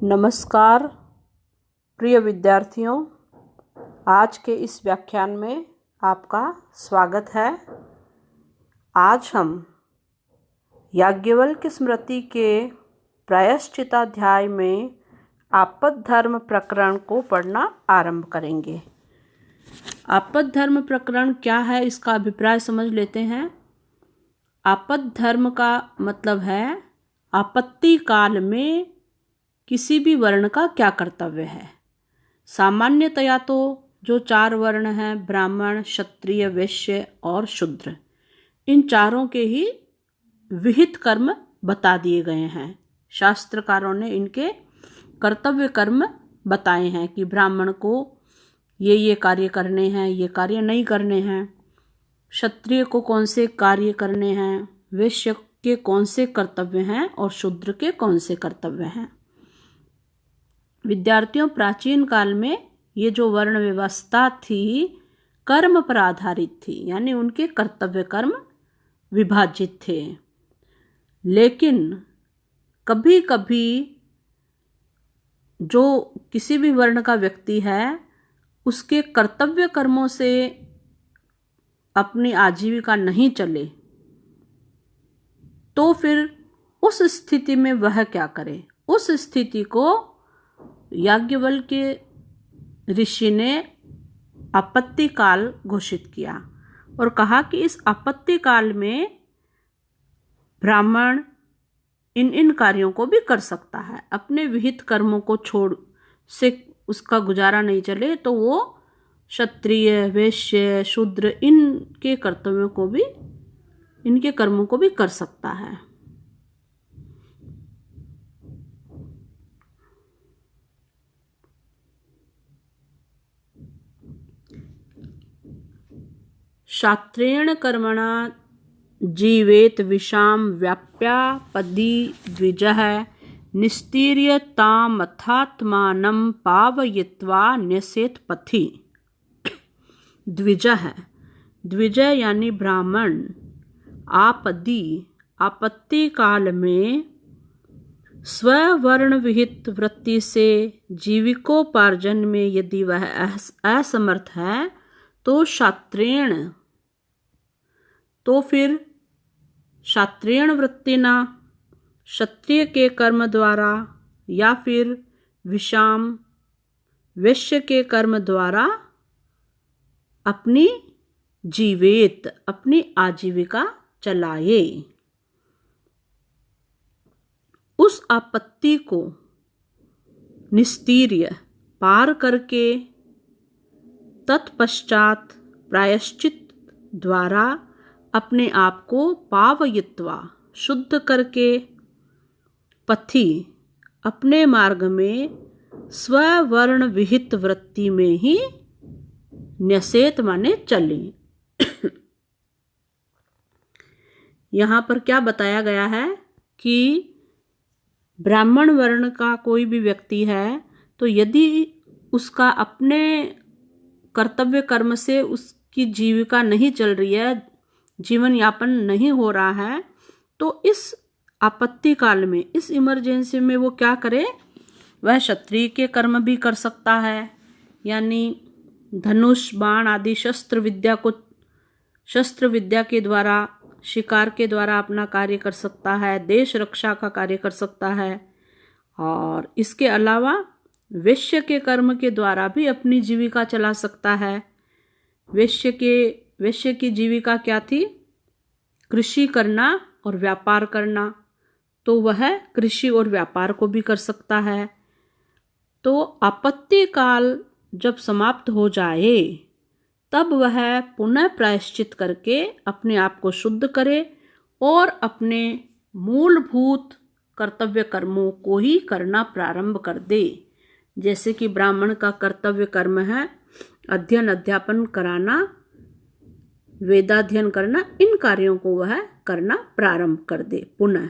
नमस्कार प्रिय विद्यार्थियों, आज के इस व्याख्यान में आपका स्वागत है। आज हम याज्ञवल्क्य स्मृति के प्रायश्चिताध्याय में आपद्धर्म प्रकरण को पढ़ना आरंभ करेंगे। आपद्धर्म प्रकरण क्या है, इसका अभिप्राय समझ लेते हैं। आपद्धर्म का मतलब है आपत्ति काल में किसी भी वर्ण का क्या कर्तव्य है। सामान्यतया तो जो 4 वर्ण हैं, ब्राह्मण, क्षत्रिय, वैश्य और शूद्र, इन चारों के ही विहित कर्म बता दिए गए हैं। शास्त्रकारों ने इनके कर्तव्य कर्म बताए हैं कि ब्राह्मण को ये कार्य करने हैं, ये कार्य नहीं करने हैं, क्षत्रिय को कौन से कार्य करने हैं, वैश्य के कौन से कर्तव्य हैं और शूद्र के कौन से कर्तव्य हैं। विद्यार्थियों, प्राचीन काल में ये जो वर्ण व्यवस्था थी कर्म पर आधारित थी, यानी उनके कर्तव्य कर्म विभाजित थे। लेकिन कभी कभी जो किसी भी वर्ण का व्यक्ति है, उसके कर्तव्य कर्मों से अपनी आजीविका नहीं चले, तो फिर उस स्थिति में वह क्या करे। उस स्थिति को याज्ञवल्क्य ऋषि ने आपत्ति काल घोषित किया और कहा कि इस आपत्ति काल में ब्राह्मण इन कार्यों को भी कर सकता है। अपने विहित कर्मों को छोड़ से उसका गुजारा नहीं चले तो वो क्षत्रिय, वैश्य, शूद्र इनके कर्तव्यों को भी, इनके कर्मों को भी कर सकता है। शास्त्रेण कर्मणा जीवेत विषाम व्याप्यापदी द्विजः निस्तीर्यतामथात्मानं पावयित्वा न्यसेत पथि। द्विजः, द्विज यानी ब्राह्मण, आपदी आपत्ति काल में स्ववर्ण विहित वृत्ति से जीविकोपार्जन में यदि वह असमर्थ है तो शास्त्रेण, तो फिर क्षत्रियण वृत्तिना, क्षत्रिय के कर्म द्वारा, या फिर विषाम वैश्य के कर्म द्वारा अपनी जीवेत, अपनी आजीविका चलाए। उस आपत्ति को निस्तीर्य पार करके तत्पश्चात प्रायश्चित द्वारा अपने आप को पावयित्वा शुद्ध करके पथि अपने मार्ग में स्ववर्ण विहित वृत्ति में ही न्यसेत माने चले। यहाँ पर क्या बताया गया है कि ब्राह्मण वर्ण का कोई भी व्यक्ति है तो यदि उसका अपने कर्तव्य कर्म से उसकी जीविका नहीं चल रही है, जीवन यापन नहीं हो रहा है, तो इस आपत्ति काल में, इस इमरजेंसी में वो क्या करे। वह क्षत्रिय के कर्म भी कर सकता है, यानी धनुष, बाण आदि शस्त्र विद्या के द्वारा, शिकार के द्वारा अपना कार्य कर सकता है, देश रक्षा का कार्य कर सकता है। और इसके अलावा वैश्य के कर्म के द्वारा भी अपनी जीविका चला सकता है। वैश्य की जीविका क्या थी? कृषि करना और व्यापार करना, तो वह कृषि और व्यापार को भी कर सकता है। तो आपत्ति काल जब समाप्त हो जाए तब वह पुनः प्रायश्चित करके अपने आप को शुद्ध करे और अपने मूलभूत कर्तव्य कर्मों को ही करना प्रारंभ कर दे। जैसे कि ब्राह्मण का कर्तव्य कर्म है अध्ययन अध्यापन कराना, वेदाध्ययन करना, इन कार्यों को वह करना प्रारंभ कर दे पुनः।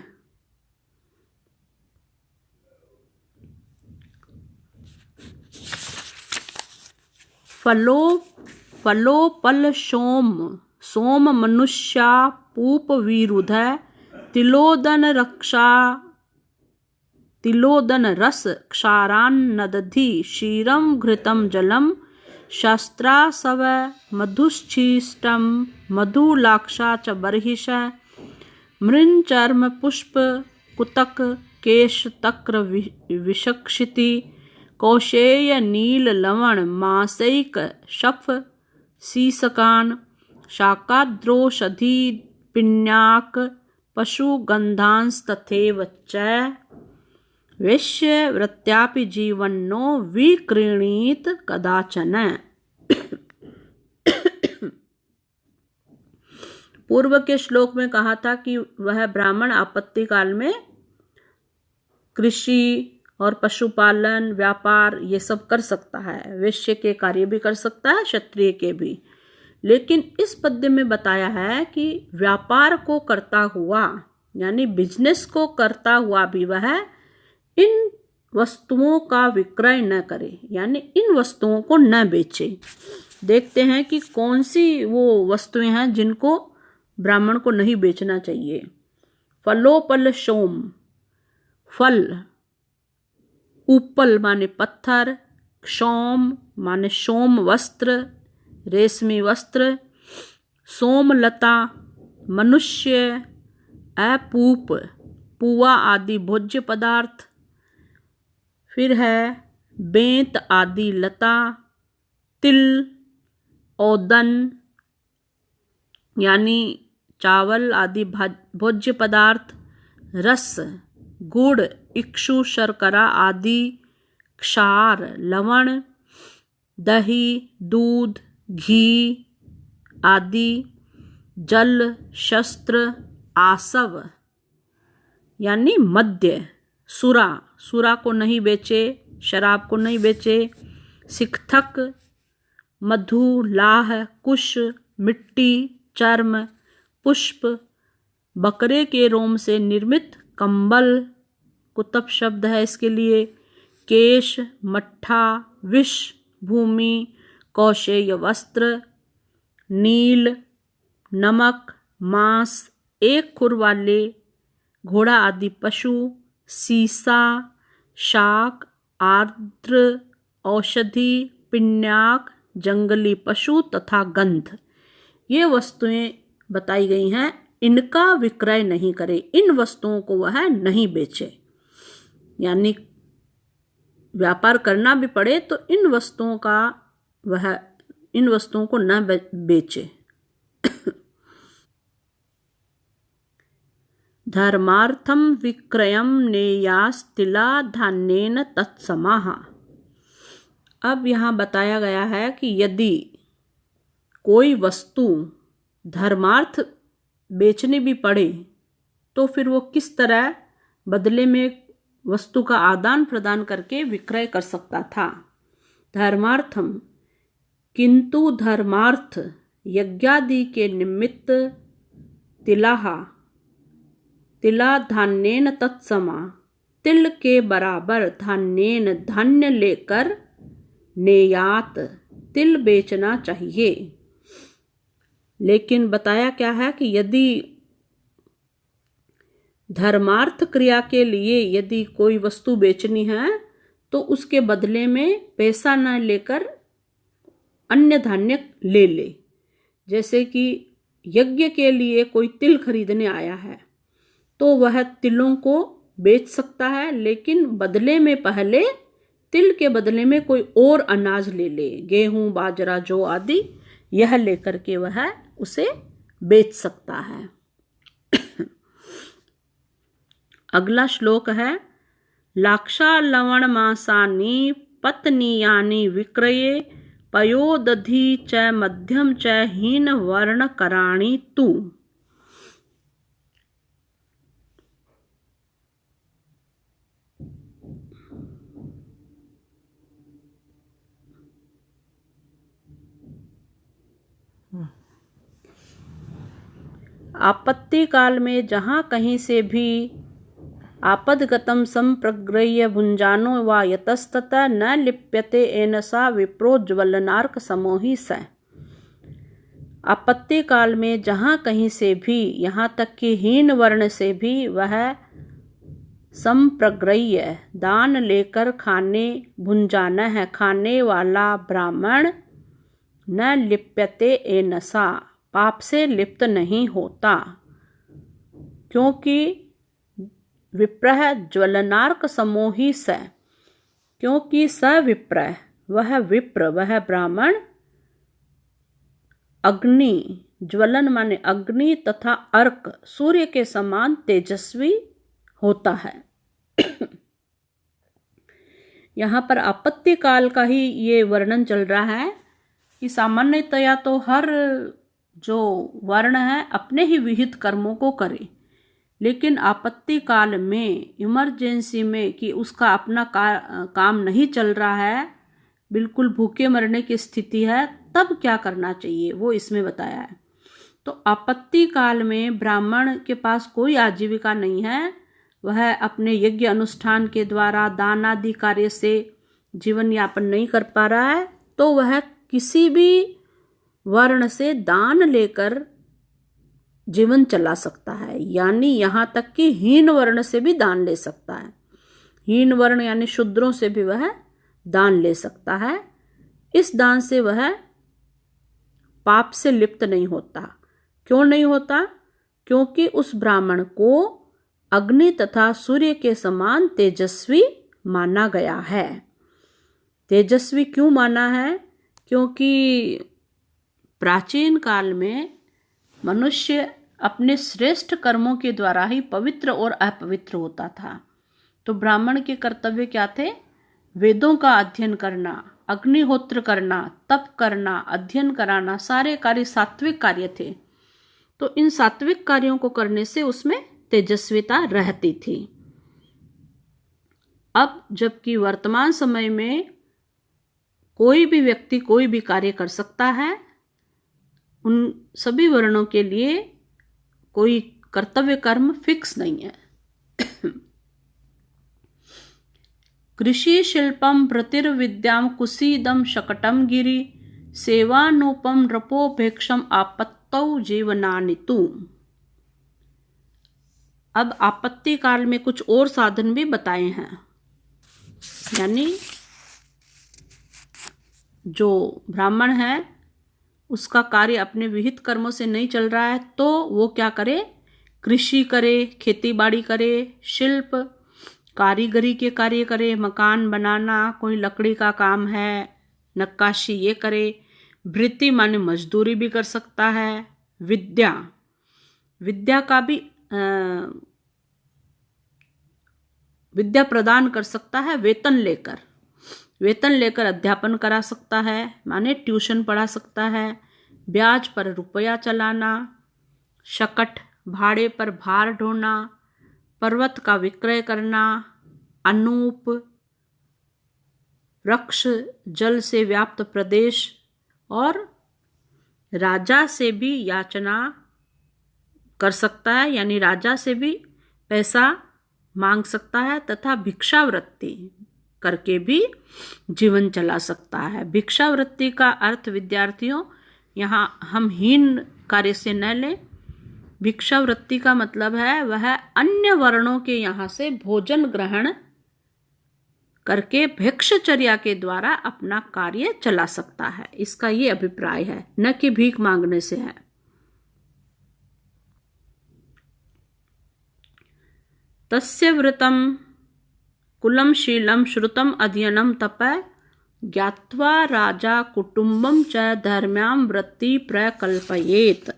फलोपल सोम मनुष्या पूप विरुध तिलोदन रक्षा तिलोदन रस क्षारान्नदधि क्षीरं घृतं जलम शस्त्रासव मधुश्छिष्टं मधुलाक्षा च बर्हिष मृंचर्म पुष्प कुतक केश तक्र विशक्षिति कौशेय नील लवण मासैक शफ सीसकान शाकाद्रोषधि पिन्याक पशुगंधांस्तथैव च वैश्य वृत्त्यापि जीवन्नो विक्रीणीत कदाचन। पूर्व के श्लोक में कहा था कि वह ब्राह्मण आपत्ति काल में कृषि और पशुपालन व्यापार ये सब कर सकता है, वैश्य के कार्य भी कर सकता है, क्षत्रिय के भी। लेकिन इस पद्य में बताया है कि व्यापार को करता हुआ यानी बिजनेस को करता हुआ भी वह इन वस्तुओं का विक्रय न करे, यानी इन वस्तुओं को न बेचे। देखते हैं कि कौन सी वो वस्तुएं हैं जिनको ब्राह्मण को नहीं बेचना चाहिए। फलोपल सोम, फल, उपल माने पत्थर, क्षौम माने सोम वस्त्र, रेशमी वस्त्र, सोमलता मनुष्य, अपूप पुआ आदि भोज्य पदार्थ, फिर है बेंत आदि लता, तिल, ओदन यानी चावल आदि भोज्य पदार्थ, रस, गुड़, इक्षु, शर्करा आदि, क्षार, लवण, दही, दूध, घी आदि, जल, शस्त्र, आसव यानी मद्य, सुरा, सुरा को नहीं बेचे, शराब को नहीं बेचे, सिकथक, मधु, लाह, कुश, मिट्टी, चर्म, पुष्प, बकरे के रोम से निर्मित कंबल, कुतप शब्द है इसके लिए, केश, मट्ठा, विष, भूमि, कौशेय वस्त्र, नील, नमक, मांस, एक खुर वाले घोड़ा आदि पशु, सीसा, शाक, आर्द्र, औषधि, पिन्याक, जंगली पशु तथा गंध, ये वस्तुएं बताई गई हैं। इनका विक्रय नहीं करे, इन वस्तुओं को वह नहीं बेचे, यानी व्यापार करना भी पड़े तो इन वस्तुओं को न बेचे। धर्मार्थम विक्रयम नेयास्तिला धान्येन तत्समाः। अब यहाँ बताया गया है कि यदि कोई वस्तु धर्मार्थ बेचनी भी पड़े तो फिर वो किस तरह बदले में वस्तु का आदान प्रदान करके विक्रय कर सकता था। धर्मार्थम किंतु धर्मार्थ यज्ञादि के निमित्त तिला धान्येन तत्समा, तिल के बराबर धान्येन धान्य लेकर नेयात तिल बेचना चाहिए। लेकिन बताया क्या है कि यदि धर्मार्थ क्रिया के लिए यदि कोई वस्तु बेचनी है तो उसके बदले में पैसा न लेकर अन्य धान्य ले। जैसे कि यज्ञ के लिए कोई तिल खरीदने आया है तो वह तिलों को बेच सकता है, लेकिन बदले में पहले तिल के बदले में कोई और अनाज ले, गेहूं, बाजरा, जौ आदि, यह लेकर के वह उसे बेच सकता है। अगला श्लोक है लाक्षा लवण मासानि पत्नीयानि विक्रये पयोदधि च मध्यम च हीन वर्ण कराणि तु। आपत्ति काल में जहाँ कहीं से भी आपदगतम संप्रगृह्य भुंजानो व यतस्ततः न लिप्यते एन सा विप्रोज्वलनार्क समोहि स। आपत्ति काल में जहाँ कहीं से भी, यहाँ तक कि हीन वर्ण से भी वह संप्रग्रह्य दान लेकर खाने भुंजाना है, खाने वाला ब्राह्मण न लिप्यते एनसा, पाप से लिप्त नहीं होता, क्योंकि विप्रह ज्वलनार्क समोही स, क्योंकि स विप्रह वह विप्र वह ब्राह्मण अग्नि, ज्वलन माने अग्नि तथा अर्क सूर्य के समान तेजस्वी होता है। यहाँ पर आपत्ति काल का ही ये वर्णन चल रहा है कि सामान्यतया तो हर जो वर्ण है अपने ही विहित कर्मों को करे, लेकिन आपत्ति काल में, इमरजेंसी में, कि उसका अपना काम नहीं चल रहा है, बिल्कुल भूखे मरने की स्थिति है, तब क्या करना चाहिए वो इसमें बताया है। तो आपत्ति काल में ब्राह्मण के पास कोई आजीविका नहीं है, वह अपने यज्ञ अनुष्ठान के द्वारा दान आदि कार्य से जीवन यापन नहीं कर पा रहा है, तो वह किसी भी वर्ण से दान लेकर जीवन चला सकता है, यानी यहाँ तक कि हीन वर्ण से भी दान ले सकता है। हीन वर्ण यानी शूद्रों से भी वह दान ले सकता है। इस दान से वह पाप से लिप्त नहीं होता। क्यों नहीं होता? क्योंकि उस ब्राह्मण को अग्नि तथा सूर्य के समान तेजस्वी माना गया है। तेजस्वी क्यों माना है? क्योंकि प्राचीन काल में मनुष्य अपने श्रेष्ठ कर्मों के द्वारा ही पवित्र और अपवित्र होता था। तो ब्राह्मण के कर्तव्य क्या थे? वेदों का अध्ययन करना, अग्निहोत्र करना, तप करना, अध्ययन कराना, सारे कार्य सात्विक कार्य थे। तो इन सात्विक कार्यों को करने से उसमें तेजस्विता रहती थी। अब जबकि वर्तमान समय में कोई भी व्यक्ति कोई भी कार्य कर सकता है, उन सभी वर्णों के लिए कोई कर्तव्य कर्म फिक्स नहीं है। कृषि शिल्पम भृतिर्विद्याम कुसीदम शकटम गिरि सेवानुपम रपोभेक्षम आपत्तौ जीवनानितु। अब आपत्ति काल में कुछ और साधन भी बताए हैं, यानी जो ब्राह्मण है उसका कार्य अपने विहित कर्मों से नहीं चल रहा है, तो वो क्या करे? कृषि करे, खेती बाड़ी करे, शिल्प कारीगरी के कार्य करे, मकान बनाना, कोई लकड़ी का काम है, नक्काशी, ये करे। वृत्ति माने मजदूरी भी कर सकता है। विद्या का भी विद्या प्रदान कर सकता है, वेतन लेकर अध्यापन करा सकता है, माने ट्यूशन पढ़ा सकता है। ब्याज पर रुपया चलाना, शकट भाड़े पर भार ढोना, पर्वत का विक्रय करना, अनूप वृक्ष जल से व्याप्त प्रदेश, और राजा से भी याचना कर सकता है, यानी राजा से भी पैसा मांग सकता है, तथा भिक्षावृत्ति करके भी जीवन चला सकता है। भिक्षावृत्ति का अर्थ विद्यार्थियों यहाँ हम हीन कार्य से न लें। भिक्षावृत्ति का मतलब है वह अन्य वर्णों के यहाँ से भोजन ग्रहण करके भिक्षचर्या के द्वारा अपना कार्य चला सकता है। इसका ये अभिप्राय है, न कि भीख मांगने से है। तस्य व्रतम कुलम शीलम श्रुतम अध्ययनम तप ज्ञात्वा राजा कुटुंबम च धर्म्याम वृत्ति प्रकल्पयेत।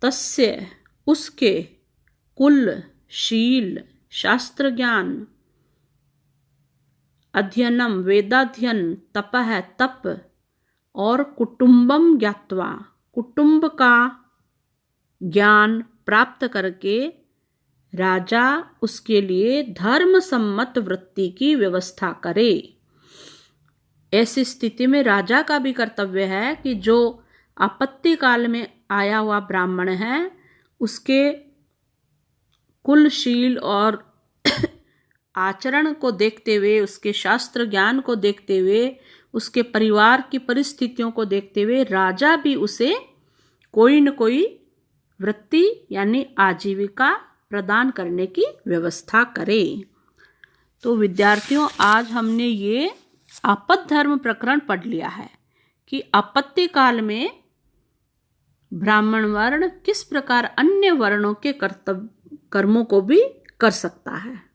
तस्य उसके कुल शील शास्त्र ज्ञान, अध्ययनम वेदाध्ययन, तपः तप, और कुटुंबम ज्ञात्वा कुटुंब का ज्ञान प्राप्त करके राजा उसके लिए धर्म सम्मत वृत्ति की व्यवस्था करे। ऐसी स्थिति में राजा का भी कर्तव्य है कि जो आपत्ति काल में आया हुआ ब्राह्मण है उसके कुलशील और आचरण को देखते हुए, उसके शास्त्र ज्ञान को देखते हुए, उसके परिवार की परिस्थितियों को देखते हुए राजा भी उसे कोई न कोई वृत्ति यानी आजीविका प्रदान करने की व्यवस्था करे। तो विद्यार्थियों, आज हमने ये आपद्धर्म प्रकरण पढ़ लिया है कि आपत्ति काल में ब्राह्मण वर्ण किस प्रकार अन्य वर्णों के कर्मों को भी कर सकता है।